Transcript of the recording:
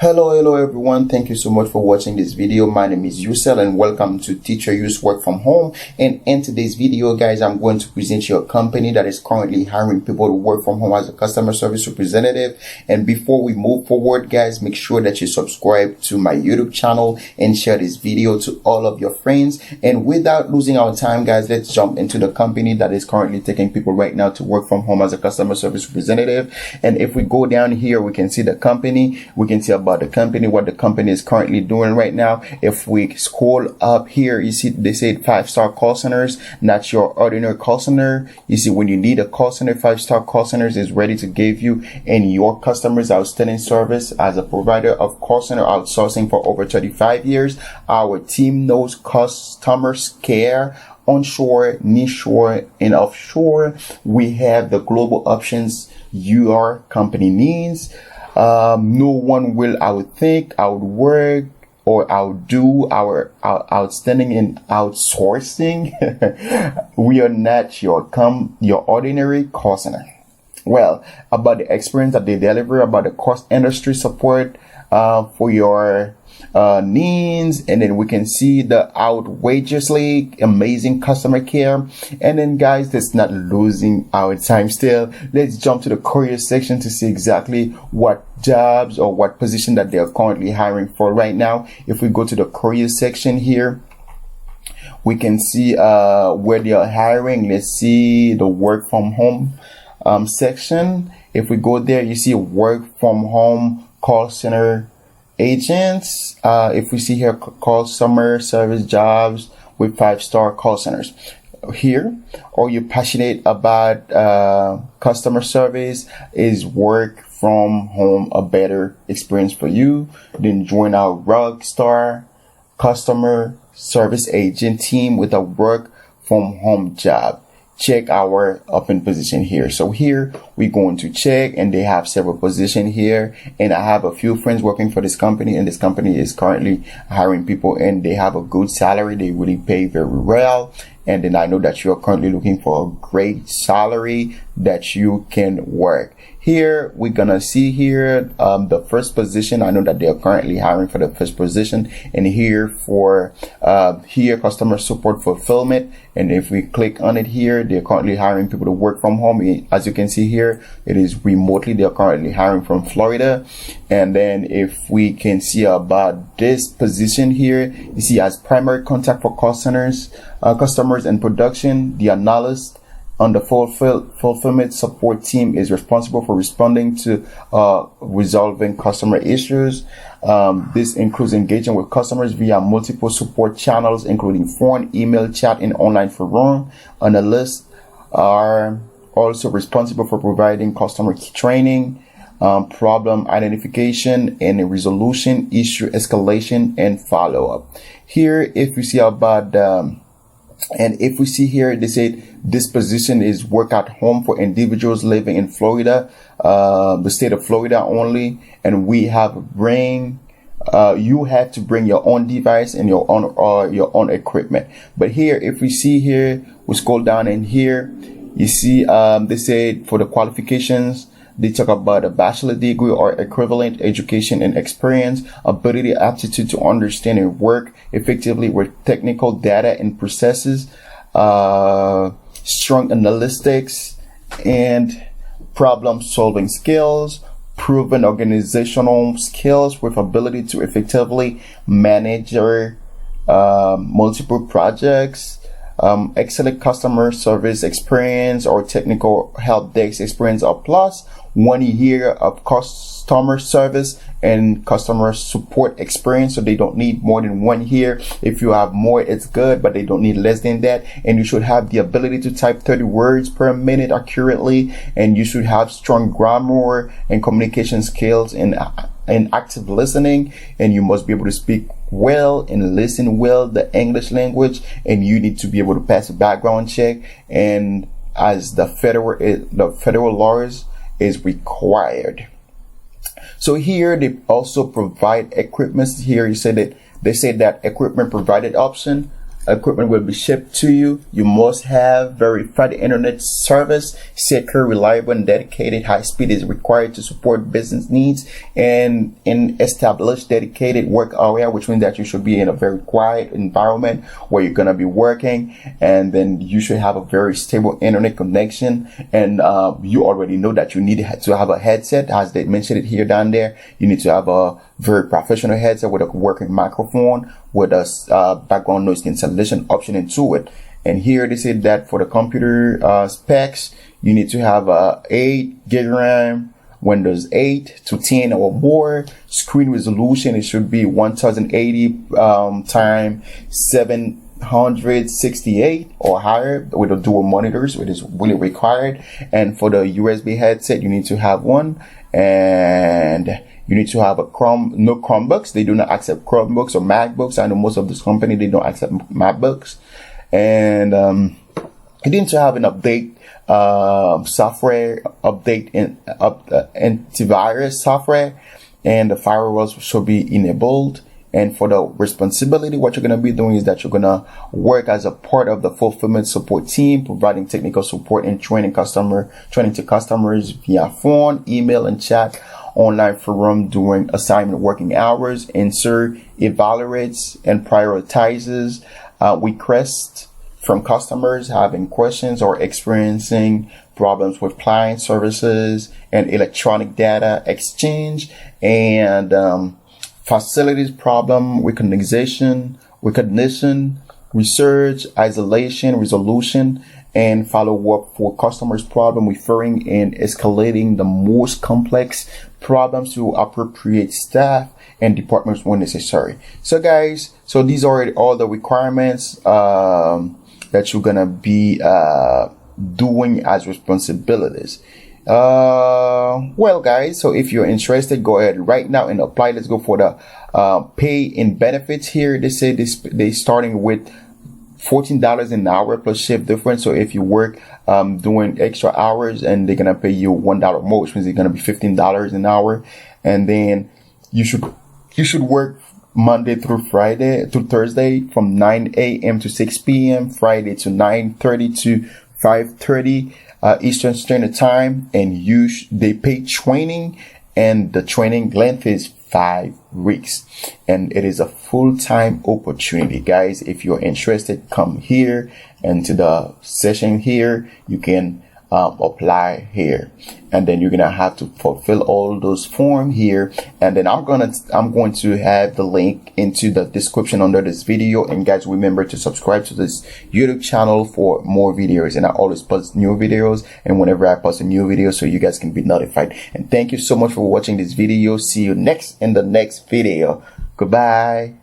Hello everyone. Thank you so much for watching this video. My name is Yusel and welcome to T-cher Use Work From Home. And in today's video, guys, I'm going to present you a company that is currently hiring people to work from home as a customer service representative. And before we move forward, guys, make sure that you subscribe to my YouTube channel and share this video to all of your friends. And without losing our time, guys, let's jump into the company that is currently taking people right now to work from home as a customer service representative. And if we go down here, we can see the company. We can see about the company, what the company is currently doing right now. If we scroll up here, you see they say 5-star call centers, not your ordinary call center. You see when you need a call center, 5-star call centers is ready to give you and your customers outstanding service. As a provider of call center outsourcing for over 35 years, our team knows customers care. Onshore, nearshore, and offshore, we have the global options your company needs. No one will outwork or outdo our outstanding in outsourcing. We are not your ordinary call center. Well, about the experience that they deliver, about the cost industry support for your needs, and then we can see the outrageously amazing customer care. And then, guys, that's not losing our time still. Let's jump to the career section to see exactly what jobs or what position that they are currently hiring for right now. If we go to the career section here, we can see where they are hiring. Let's see the work from home section. If we go there, you see work from home call center agents. If we see here customer service jobs with 5-star call centers here, or you're passionate about customer service, is work from home a better experience for you? Then join our rockstar customer service agent team with a work from home job. Check our open position here. So here we're going to check, and they have several positions here, and I have a few friends working for this company, and this company is currently hiring people, and they have a good salary. They really pay very well. And then I know that you are currently looking for a great salary that you can work. Here we're gonna see here the first position. I know that they are currently hiring for the first position, and here for here customer support fulfillment. And if we click on it here, they're currently hiring people to work from home. As you can see here, it is remotely. They're currently hiring from Florida. And then if we can see about this position here, you see as primary contact for call centers, customers and production, the analyst on the fulfillment support team is responsible for responding to resolving customer issues. This includes engaging with customers via multiple support channels, including phone, email, chat, and online forum. Analysts are also responsible for providing customer training, problem identification and resolution, issue escalation, and follow-up. Here, if we see about and if we see here, they say this position is work at home for individuals living in Florida, the state of Florida only. And we have you have to bring your own device and your own equipment. But here, if we see here, we scroll down in here, you see they say for the qualifications, they talk about a bachelor degree or equivalent education and experience, ability, aptitude to understand and work effectively with technical data and processes, strong analytics and problem solving skills, proven organizational skills with ability to effectively manage multiple projects, excellent customer service experience or technical help desk experience or plus 1 year of customer service and customer support experience. So they don't need more than 1 year. If you have more, it's good, but they don't need less than that. And you should have the ability to type 30 words per minute accurately, and you should have strong grammar and communication skills and active listening, and you must be able to speak well and listen well the English language, and you need to be able to pass a background check, and as the federal laws is required. So here they also provide equipment. Here you said that they say that equipment provided option. Equipment will be shipped to you. You must have verified internet service, secure, reliable, and dedicated. High speed is required to support business needs, and an established dedicated work area, which means that you should be in a very quiet environment where you're going to be working, and then you should have a very stable internet connection. And you already know that you need to have a headset, as they mentioned it here down there. You need to have a very professional headset with a working microphone with a background noise cancellation option into it. And here they said that for the computer specs, you need to have a 8 gig RAM, Windows 8 to 10 or more. Screen resolution, it should be 1080 times 768 or higher with the dual monitors, which is really required. And for the USB headset, you need to have one, and you need to have no Chromebooks. They do not accept Chromebooks or MacBooks. I know most of this company, they don't accept MacBooks. And you need to have an update software, update in antivirus software, and the firewalls should be enabled. And for the responsibility, what you're going to be doing is that you're going to work as a part of the fulfillment support team, providing technical support and training to customers via phone, email, and chat, online forum during assignment working hours. Answer, evaluates, and prioritizes requests from customers having questions or experiencing problems with client services and electronic data exchange, and facilities problem recognition, research, isolation, resolution, and follow up for customers' problem, referring and escalating the most complex problems to appropriate staff and departments when necessary. So guys, so these are all the requirements that you're gonna be doing as responsibilities. Well guys, so if you're interested, go ahead right now and apply. Let's go for the pay and benefits here. They say they starting with $14 an hour plus shift difference. So if you work doing extra hours, and they're gonna pay you $1 more, which means it's gonna be $15 an hour. And then you should work Monday through Thursday from 9 a.m. to 6 p.m. Friday to 9:30 to 5:30 Eastern Standard Time. And they pay training, and the training length is 5 weeks, and it is a full-time opportunity. Guys, if you're interested, come here and to the session here. You can apply here, and then you're gonna have to fulfill all those forms here, and then I'm going to have the link into the description under this video. And guys, remember to subscribe to this YouTube channel for more videos, and I always post new videos, and whenever I post a new video, so you guys can be notified. And thank you so much for watching this video. See you in the next video. Goodbye.